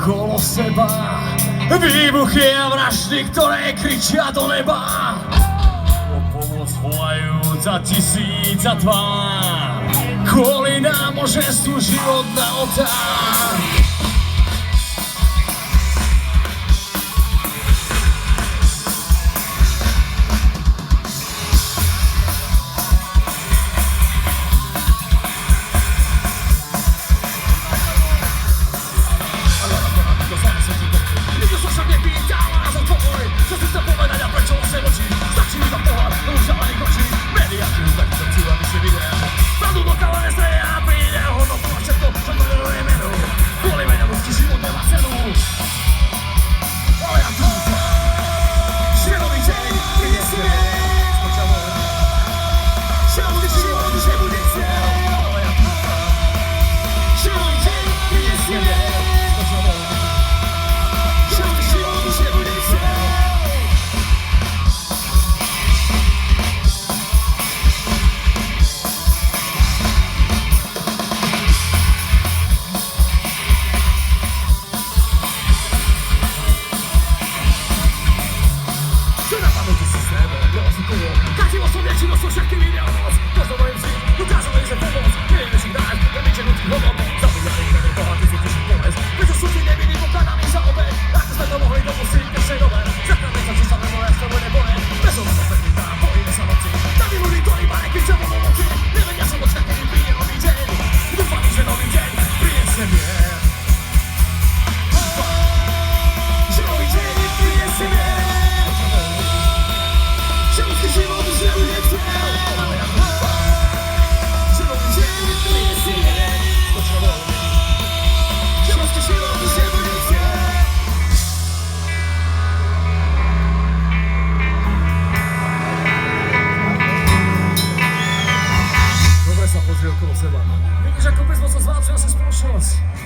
okolo seba výbuchy a vraždy, ktoré kričia do neba. O pomoc volajú za tisíca tvár, kvôli náboženstvu život na oltár.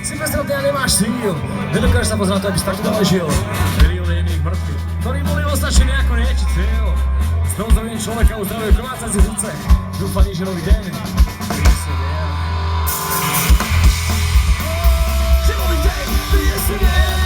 Silvestre, ty nemáš síl, nedokážeš sa pozrieť na to, aby si takto ďalej žil. Milióny jemných mŕtvych, ktorí boli označení ako nieči cieľ. Z toho zdravím človeka uzdravujú krvácací srdce, dúfaní, že nový deň prinesie mier. Že nový deň prinesie mier.